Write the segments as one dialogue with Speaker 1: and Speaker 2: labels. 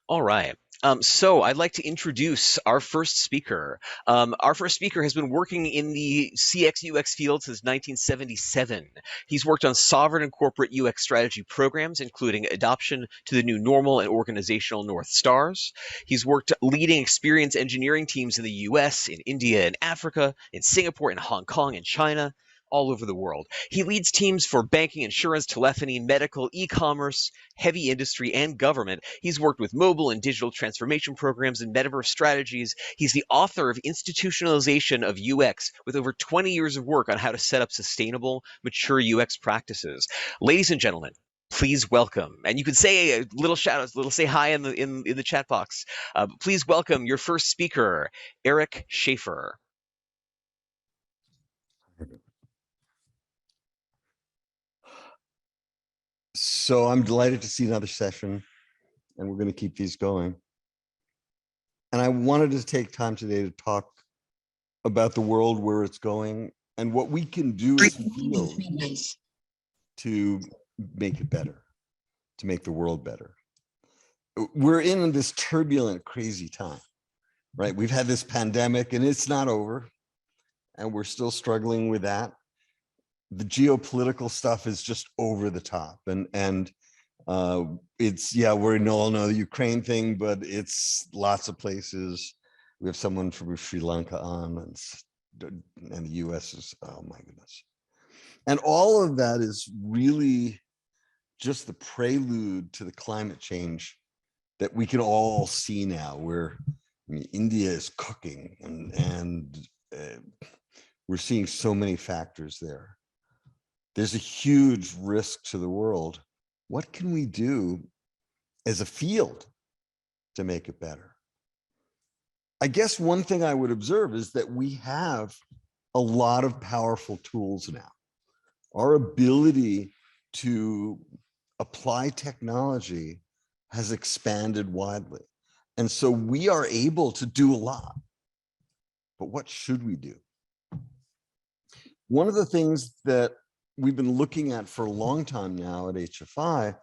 Speaker 1: All right. So I'd like to introduce our first speaker. Our first speaker has been working in the CX UX field since 1977. He's worked on sovereign and corporate UX strategy programs, including adoption to the new normal and organizational North Stars. He's worked leading experience engineering teams in the US, in India, in Africa, in Singapore, in Hong Kong, and China. All over the world. He leads teams for banking, insurance, telephony, medical, e-commerce, heavy industry, and government. He's worked with mobile and digital transformation programs and metaverse strategies. He's the author of Institutionalization of UX, with over 20 years of work on how to set up sustainable, mature UX practices. Ladies and gentlemen, please welcome, and you can say a little shout out, little say hi in the chat box. Please welcome your first speaker, Eric Schaffer.
Speaker 2: So I'm delighted to see another session, and we're going to keep these going. And I wanted to take time today to talk about the world, where it's going, and what we can do as a field to make it better, to make the world better. We're in this turbulent, crazy time, right? We've had this pandemic and it's not over, and we're still struggling with that. The geopolitical stuff is just over the top, and it's, yeah, we all know the Ukraine thing, but it's lots of places. We have someone from Sri Lanka on, and the US is, oh my goodness. And all of that is really just the prelude to the climate change that we can all see now, where India is cooking, and we're seeing so many factors there. There's a huge risk to the world. What can we do as a field to make it better? I guess one thing I would observe is that we have a lot of powerful tools now. Our ability to apply technology has expanded widely. And so we are able to do a lot. But what should we do? One of the things that we've been looking at for a long time now at HFI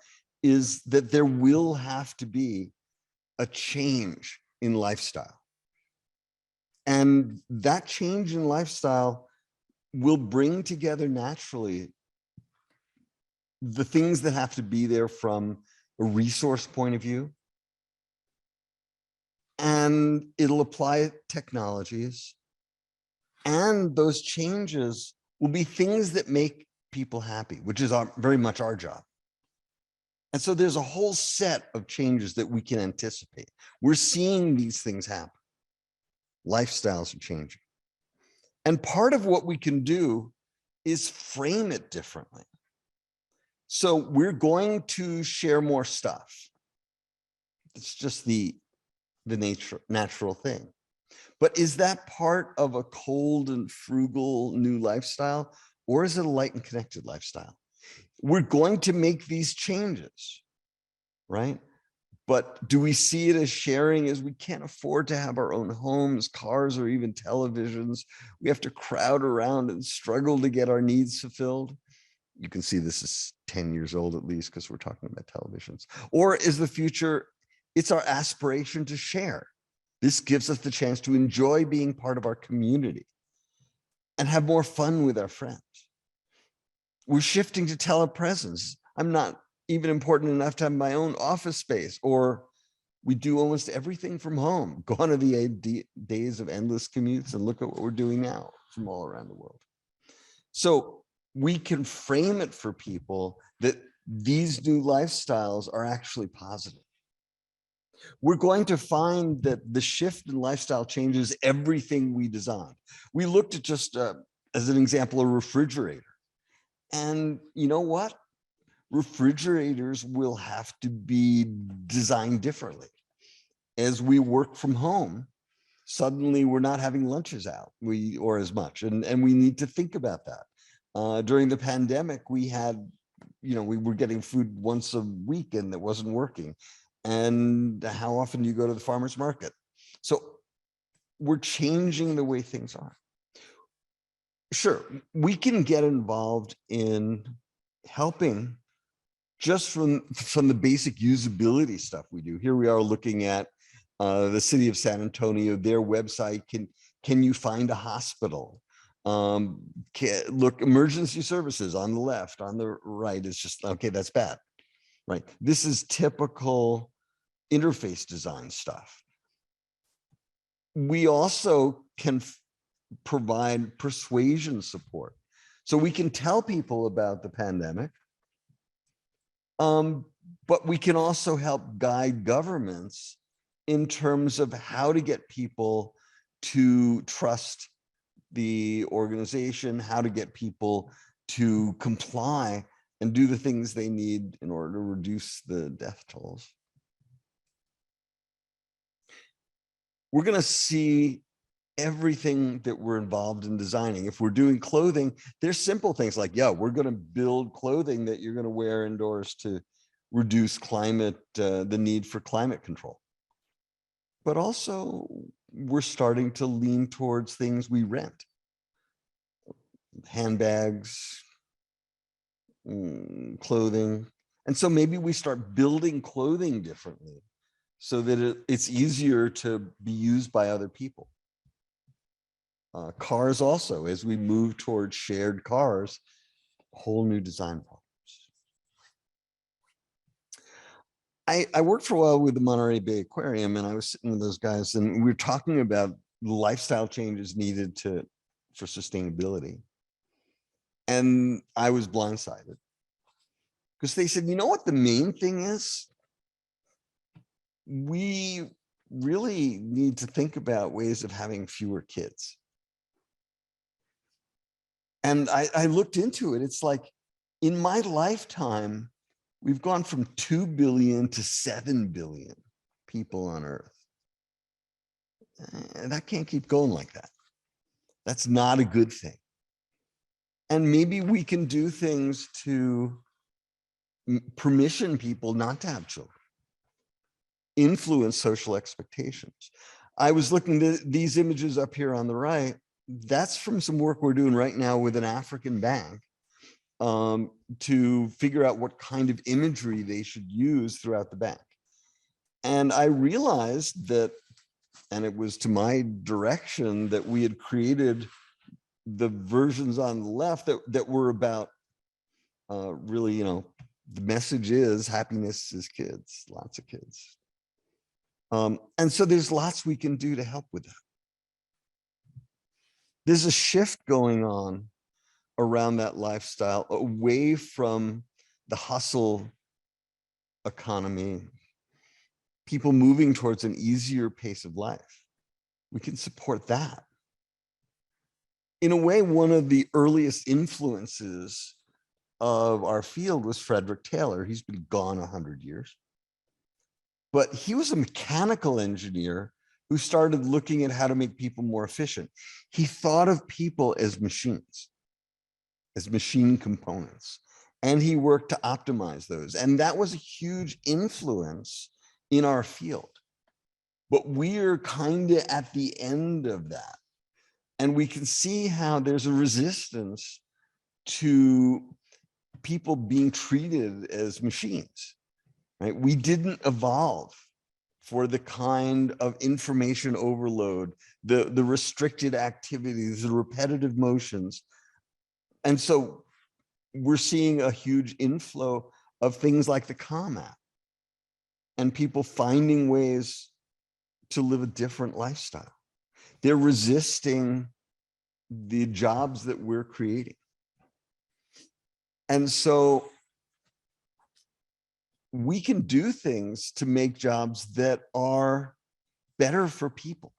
Speaker 2: is that there will have to be a change in lifestyle. And that change in lifestyle will bring together naturally the things that have to be there from a resource point of view. And it'll apply technologies. And those changes will be things that make people happy, which is very much our job. And so there's a whole set of changes that we can anticipate. We're seeing these things happen. Lifestyles are changing. And part of what we can do is frame it differently. So we're going to share more stuff. It's just the natural thing. But is that part of a cold and frugal new lifestyle? Or is it a light and connected lifestyle? We're going to make these changes, right? But do we see it as sharing? As we can't afford to have our own homes, cars, or even televisions. We have to crowd around and struggle to get our needs fulfilled. You can see this is 10 years old at least, because we're talking about televisions. Or is the future, it's our aspiration to share. This gives us the chance to enjoy being part of our community and have more fun with our friends. We're shifting to telepresence. I'm not even important enough to have my own office space, or we do almost everything from home. Gone are the days of endless commutes, and look at what we're doing now from all around the world. So we can frame it for people that these new lifestyles are actually positive. We're going to find that the shift in lifestyle changes everything we designed. We looked at just, as an example, a refrigerator. And you know what? Refrigerators will have to be designed differently. As we work from home, suddenly we're not having lunches out or as much. And we need to think about that. During the pandemic, we had, we were getting food once a week and that wasn't working. And how often do you go to the farmer's market? So we're changing the way things are. Sure, we can get involved in helping just from the basic usability stuff we do. Here we are looking at the city of San Antonio, their website. Can you find a hospital? Look, emergency services on the left, on the right is just, okay, that's bad, right? This is typical interface design stuff. We also can provide persuasion support. So we can tell people about the pandemic, but we can also help guide governments in terms of how to get people to trust the organization, how to get people to comply and do the things they need in order to reduce the death tolls. We're going to see everything that we're involved in designing. If we're doing clothing, there's simple things like, yeah, we're going to build clothing that you're going to wear indoors to reduce climate, the need for climate control. But also, we're starting to lean towards things we rent. Handbags, clothing. And so maybe we start building clothing differently so that it's easier to be used by other people. Cars also, as we move towards shared cars, whole new design problems. I worked for a while with the Monterey Bay Aquarium, and I was sitting with those guys, and we were talking about the lifestyle changes needed for sustainability. And I was blindsided because they said, you know what the main thing is? We really need to think about ways of having fewer kids. And I looked into it. It's like, in my lifetime, we've gone from 2 billion to 7 billion people on Earth. And that can't keep going like that. That's not a good thing. And maybe we can do things to permission people not to have children, influence social expectations. I was looking at these images up here on the right. That's from some work we're doing right now with an African bank to figure out what kind of imagery they should use throughout the bank. And I realized that, and it was to my direction, that we had created the versions on the left that were about really, the message is happiness is kids, lots of kids. And so there's lots we can do to help with that. There's a shift going on around that lifestyle, away from the hustle economy, people moving towards an easier pace of life. We can support that. In a way, one of the earliest influences of our field was Frederick Taylor. He's been gone 100 years. But he was a mechanical engineer who started looking at how to make people more efficient. He thought of people as machines, as machine components, and he worked to optimize those. And that was a huge influence in our field. But we're kind of at the end of that. And we can see how there's a resistance to people being treated as machines, right? We didn't evolve for the kind of information overload, the restricted activities, the repetitive motions. And so we're seeing a huge inflow of things like the Calm app and people finding ways to live a different lifestyle. They're resisting the jobs that we're creating. And so we can do things to make jobs that are better for people.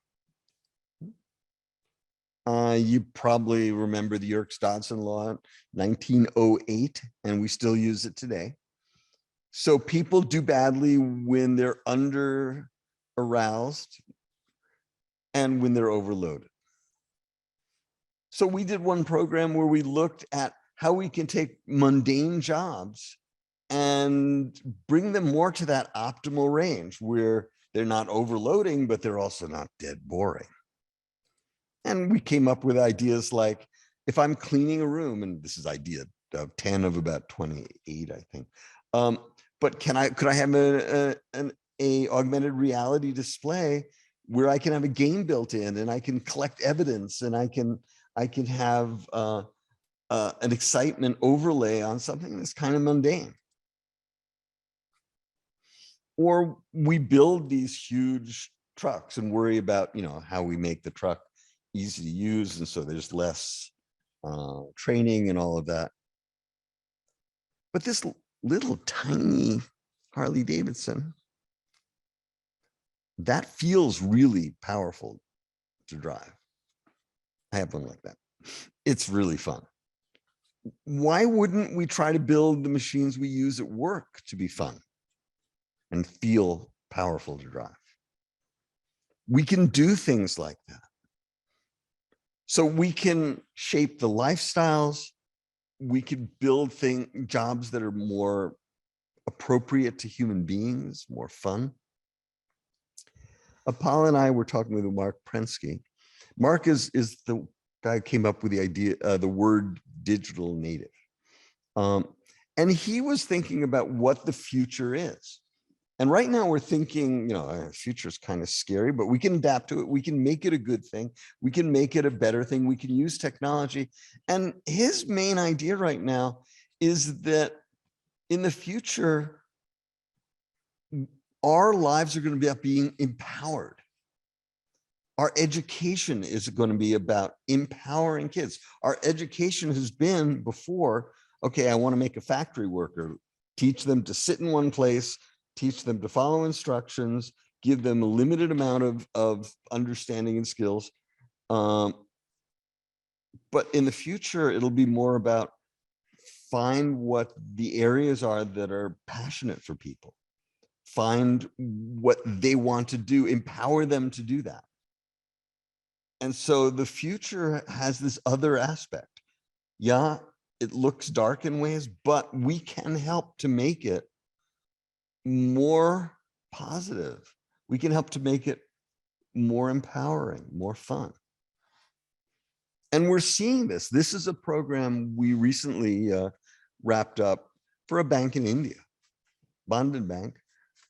Speaker 2: You probably remember the Yerkes-Dodson law, 1908, and we still use it today. So people do badly when they're under aroused and when they're overloaded. So we did one program where we looked at how we can take mundane jobs and bring them more to that optimal range where they're not overloading, but they're also not dead boring. And we came up with ideas like, if I'm cleaning a room, and this is idea 10 of about 28, I think. But could I have an augmented reality display where I can have a game built in, and I can collect evidence, and I can have an excitement overlay on something that's kind of mundane? Or we build these huge trucks and worry about, how we make the truck easy to use, and so there's less training and all of that. But this little tiny Harley Davidson, that feels really powerful to drive. I have one like that. It's really fun. Why wouldn't we try to build the machines we use at work to be fun and feel powerful to drive? We can do things like that. So we can shape the lifestyles. We can build jobs that are more appropriate to human beings, more fun. Paul and I were talking with Mark Prensky. Mark is the guy who came up with the idea, the word digital native. And he was thinking about what the future is. And right now we're thinking, the future is kind of scary, but we can adapt to it. We can make it a good thing. We can make it a better thing. We can use technology. And his main idea right now is that in the future, our lives are going to be about being empowered. Our education is going to be about empowering kids. Our education has been before, okay, I want to make a factory worker, teach them to sit in one place, teach them to follow instructions, give them a limited amount of understanding and skills. But in the future, it'll be more about find what the areas are that are passionate for people. Find what they want to do, empower them to do that. And so the future has this other aspect. Yeah, it looks dark in ways, but we can help to make it more positive. We can help to make it more empowering, more fun. And we're seeing this. This is a program we recently wrapped up for a bank in India, Bandhan Bank.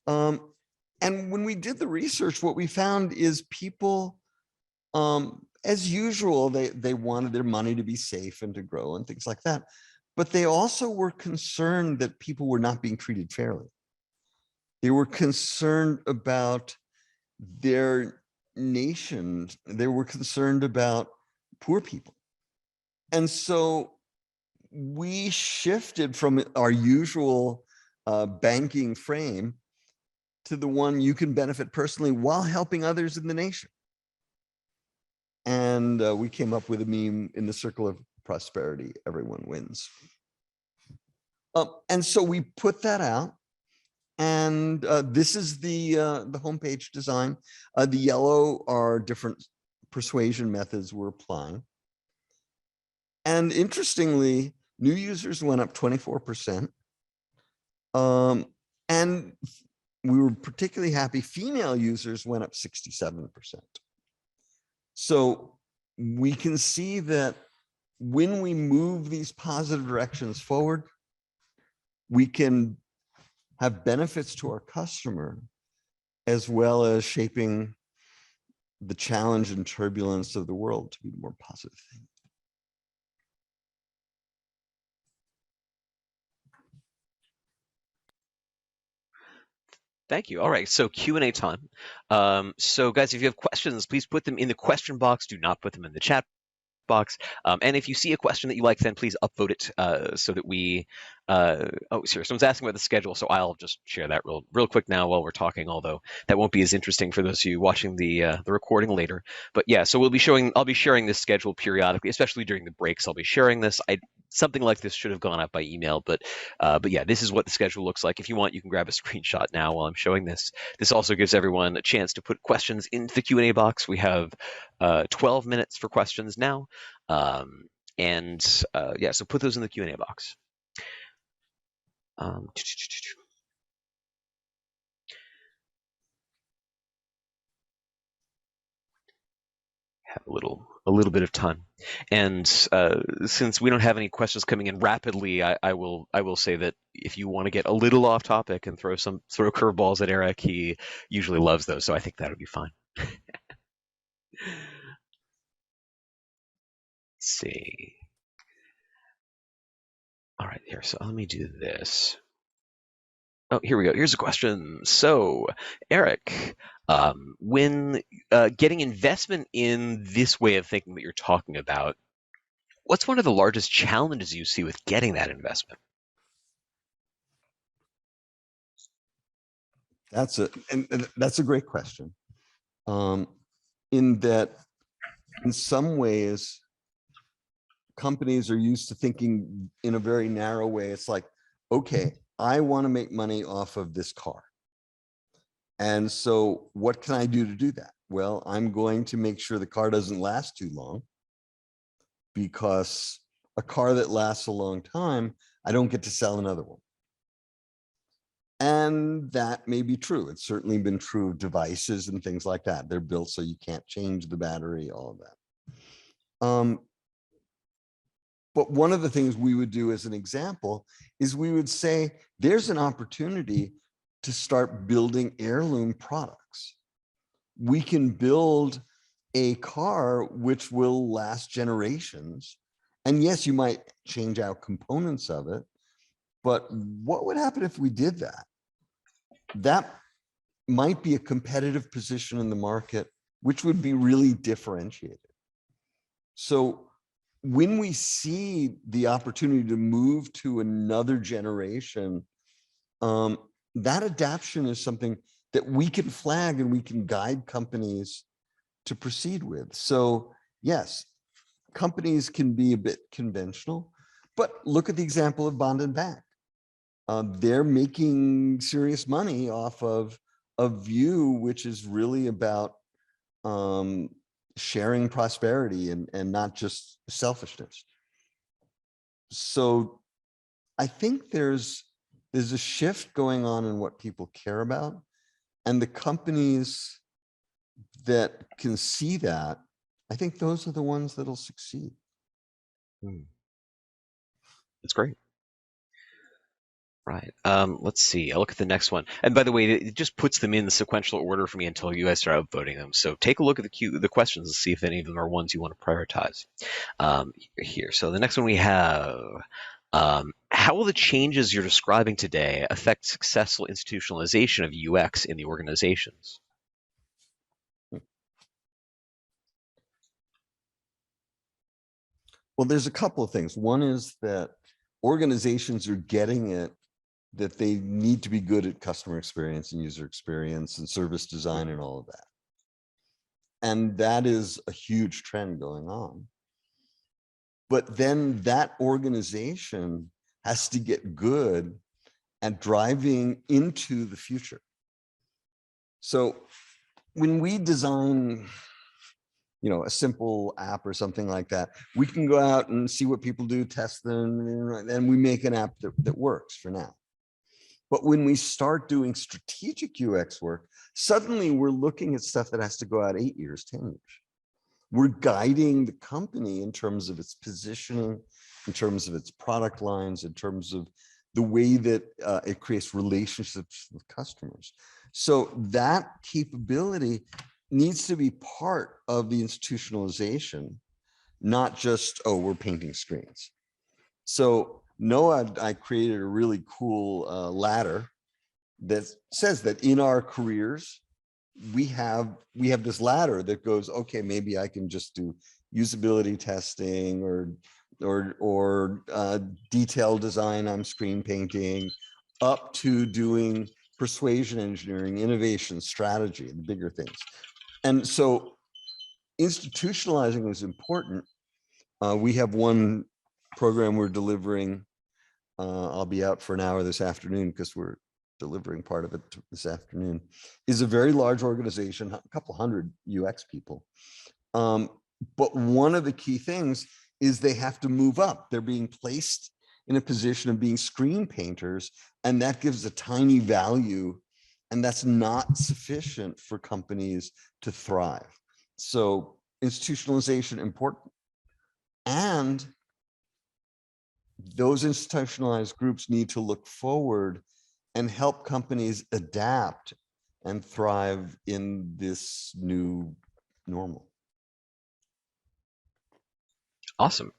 Speaker 2: And when we did the research, what we found is people, as usual, they wanted their money to be safe and to grow and things like that. But they also were concerned that people were not being treated fairly. They were concerned about their nation. They were concerned about poor people. And so we shifted from our usual banking frame to the one you can benefit personally while helping others in the nation. And we came up with a meme: in the circle of prosperity, everyone wins. And so we put that out. And this is the homepage design. The yellow are different persuasion methods we're applying. And interestingly, new users went up 24%. And we were particularly happy, female users went up 67%. So we can see that when we move these positive directions forward, we can have benefits to our customer, as well as shaping the challenge and turbulence of the world to be a more positive thing.
Speaker 1: Thank you. All right, so Q&A time. So guys, if you have questions, please put them in the question box. Do not put them in the chat box. And if you see a question that you like, then please upvote it so that we. Oh, sorry, someone's asking about the schedule, so I'll just share that real quick now while we're talking. Although that won't be as interesting for those of you watching the recording later. But yeah, so I'll be sharing this schedule periodically, especially during the breaks. I'll be sharing this. Something like this should have gone out by email, but yeah, this is what the schedule looks like. If you want, you can grab a screenshot now while I'm showing this. This also gives everyone a chance to put questions into the Q&A box. We have 12 minutes for questions now. Yeah, so put those in the Q&A box. Have a little bit of time. And since we don't have any questions coming in rapidly, I will say that if you want to get a little off topic and throw curveballs at Eric, he usually loves those. So I think that would be fine. Let's see. All right, here. So let me do this. Oh, here we go. Here's a question. So, Eric, when getting investment in this way of thinking that you're talking about, what's one of the largest challenges you see with getting that investment?
Speaker 2: That's a great question. In that, in some ways, companies are used to thinking in a very narrow way. It's like, okay, I want to make money off of this car. And so what can I do to do that? Well, I'm going to make sure the car doesn't last too long, because a car that lasts a long time, I don't get to sell another one. And that may be true. It's certainly been true of devices and things like that. They're built so you can't change the battery, all of that. But one of the things we would do as an example is we would say, there's an opportunity to start building heirloom products. We can build a car which will last generations. And yes, you might change out components of it, but what would happen if we did that? That might be a competitive position in the market, which would be really differentiated. So when we see the opportunity to move to another generation, that adaptation is something that we can flag and we can guide companies to proceed with. So yes, companies can be a bit conventional, but look at the example of Bond and Back. They're making serious money off of a view which is really about sharing prosperity and not just selfishness. So I think there's a shift going on in what people care about, and the companies that can see that, I think those are the ones that'll succeed.
Speaker 1: That's great. Right. Let's see. I'll look at the next one. And by the way, it just puts them in the sequential order for me until you guys start upvoting them. So take a look at the questions and see if any of them are ones you want to prioritize. Here. So the next one we have. How will the changes you're describing today affect successful institutionalization of UX in the organizations?
Speaker 2: Well, there's a couple of things. One is that organizations are getting it, that they need to be good at customer experience and user experience and service design and all of that. And that is a huge trend going on. But then that organization has to get good at driving into the future. So when we design, a simple app or something like that, we can go out and see what people do, test them, and we make an app that works for now. But when we start doing strategic UX work, suddenly we're looking at stuff that has to go out 8 years, 10 years. We're guiding the company in terms of its positioning, in terms of its product lines, in terms of the way that it creates relationships with customers. So that capability needs to be part of the institutionalization, not just, oh, we're painting screens. So Noah, I created a really cool ladder that says that in our careers, we have this ladder that goes, okay, maybe I can just do usability testing or detailed design on screen painting, up to doing persuasion engineering, innovation, strategy, and bigger things. And so institutionalizing is important. We have one program we're delivering. I'll be out for an hour this afternoon because we're delivering part of it this afternoon, is a very large organization, a couple hundred UX people. But one of the key things is they have to move up. They're being placed in a position of being screen painters, and that gives a tiny value, and that's not sufficient for companies to thrive. So institutionalization important. And those institutionalized groups need to look forward and help companies adapt and thrive in this new normal.
Speaker 1: Awesome.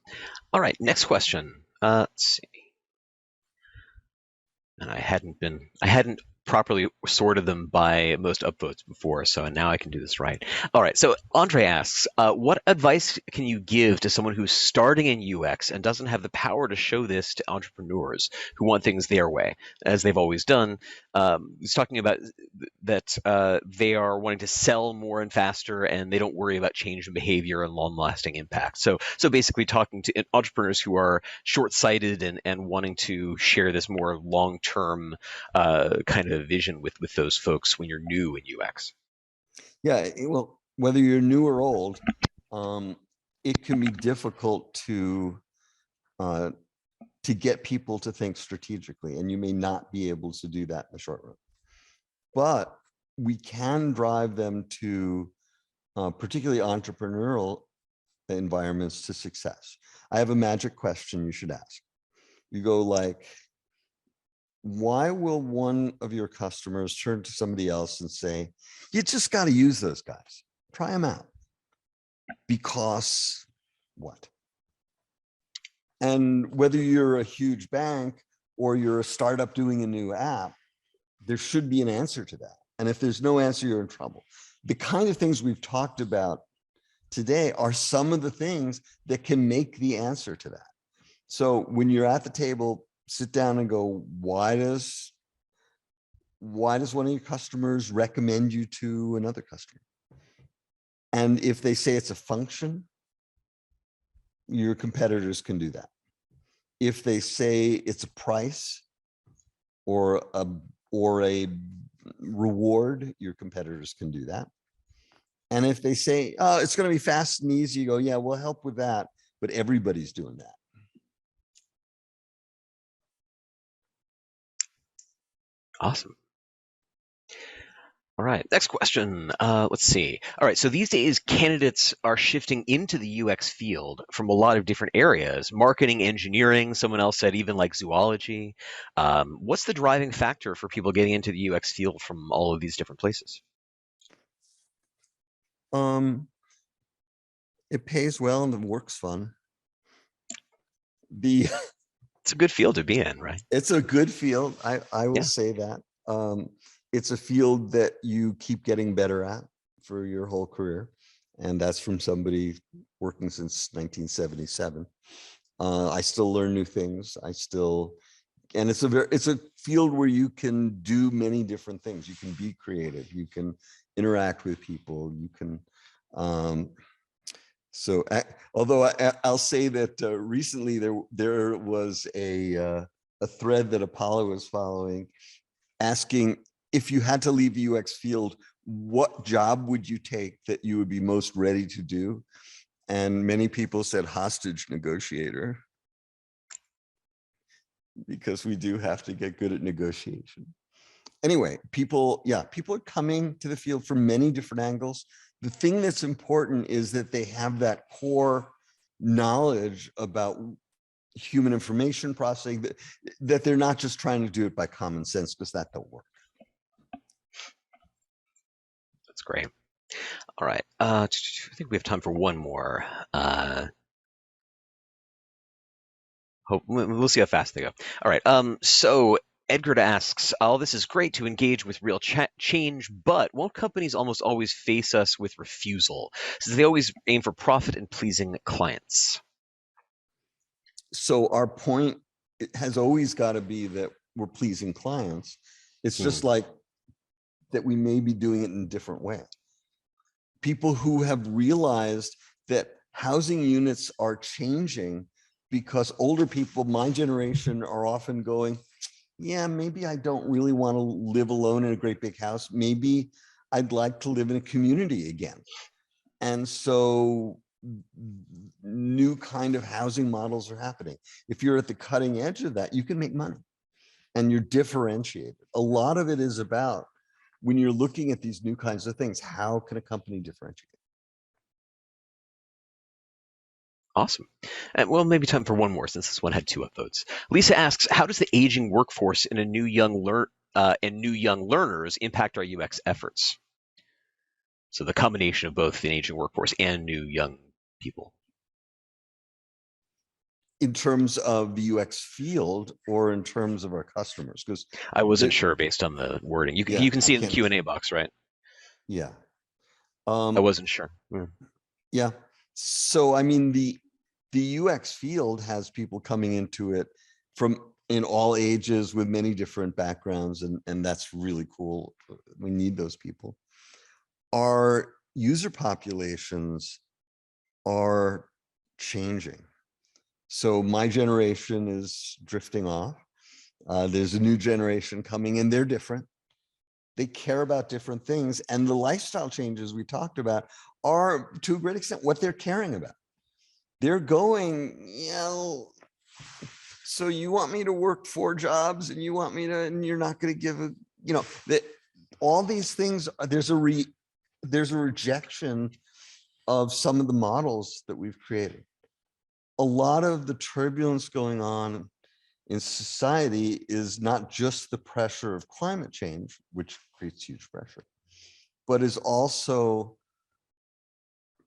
Speaker 1: All right, next question. Let's see. And I hadn't properly sorted them by most upvotes before, so now I can do this right. All right, so Andre asks, what advice can you give to someone who's starting in UX and doesn't have the power to show this to entrepreneurs who want things their way, as they've always done? He's talking about that they are wanting to sell more and faster, and they don't worry about change in behavior and long-lasting impact. So basically talking to entrepreneurs who are short-sighted and wanting to share this more long-term kind of vision with those folks when you're new in UX.
Speaker 2: Yeah, well, whether you're new or old, it can be difficult to get people to think strategically, and you may not be able to do that in the short run. But we can drive them to particularly entrepreneurial environments to success. I have a magic question you should ask. You go like, why will one of your customers turn to somebody else and say, you just got to use those guys, try them out? Because what? And whether you're a huge bank or you're a startup doing a new app, there should be an answer to that. And if there's no answer, you're in trouble. The kind of things we've talked about today are some of the things that can make the answer to that. So when you're at the table, sit down and go, why does one of your customers recommend you to another customer? And if they say it's a function, your competitors can do that. If they say it's a price or a reward, your competitors can do that. And if they say, oh, it's going to be fast and easy, you go, yeah, we'll help with that, but everybody's doing that.
Speaker 1: Awesome. All right, next question. Let's see. All right, so these days candidates are shifting into the UX field from a lot of different areas: marketing, engineering. Someone else said even like zoology. What's the driving factor for people getting into the UX field from all of these different places?
Speaker 2: It pays well and the work's fun.
Speaker 1: It's a good field to be in, right?
Speaker 2: It's a good field. I will
Speaker 1: Yeah.
Speaker 2: say that. It's a field that you keep getting better at for your whole career. And that's from somebody working since 1977. I still learn new things. And it's a field where you can do many different things. You can be creative. You can interact with people. You can, although I'll say that recently there was a thread that Apollo was following, asking if you had to leave the UX field, what job would you take that you would be most ready to do? And many people said hostage negotiator, because we do have to get good at negotiation. Anyway, people are coming to the field from many different angles. The thing that's important is that they have that core knowledge about human information processing, that they're not just trying to do it by common sense, because that don't work.
Speaker 1: That's great. All right. I think we have time for one more. We'll see how fast they go. All right. So Edgar asks, "All this is great to engage with real change, but won't companies almost always face us with refusal, since they always aim for profit and pleasing clients?"
Speaker 2: So our point has always got to be that we're pleasing clients. It's just like that we may be doing it in a different way. People who have realized that housing units are changing because older people, my generation, are often going, yeah, maybe I don't really want to live alone in a great big house. Maybe I'd like to live in a community again. And so new kind of housing models are happening. If you're at the cutting edge of that, you can make money and you're differentiated. A lot of it is about, when you're looking at these new kinds of things, how can a company differentiate?
Speaker 1: Awesome. Well, maybe time for one more since this one had 2 upvotes. Lisa asks, how does the aging workforce and new young learners impact our UX efforts? So the combination of both the aging workforce and new young people.
Speaker 2: In terms of the UX field or in terms of our customers? Because
Speaker 1: I wasn't sure based on the wording. You
Speaker 2: yeah,
Speaker 1: can
Speaker 2: I
Speaker 1: see it in the
Speaker 2: can't.
Speaker 1: Q&A box, right?
Speaker 2: Yeah.
Speaker 1: I wasn't sure.
Speaker 2: Yeah. So I mean, the UX field has people coming into it from in all ages with many different backgrounds, and that's really cool. We need those people. Our user populations are changing. So my generation is drifting off. There's a new generation coming, and they're different. They care about different things, and the lifestyle changes we talked about are, to a great extent, what they're caring about. They're going, so you want me to work 4 jobs, and you want me to, and you're not going to give that all these things. There's a rejection of some of the models that we've created. A lot of the turbulence going on in society is not just the pressure of climate change, which creates huge pressure, but is also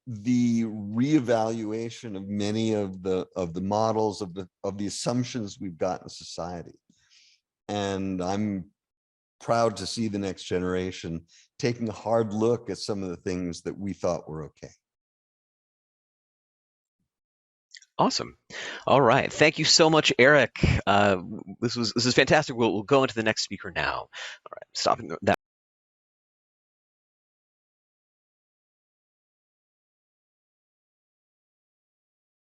Speaker 2: the reevaluation of many of the models of the assumptions we've got in society. And I'm proud to see the next generation taking a hard look at some of the things that we thought were okay.
Speaker 1: Awesome. All right. Thank you so much, Eric. This is fantastic. We'll go into the next speaker now. All right. Stopping that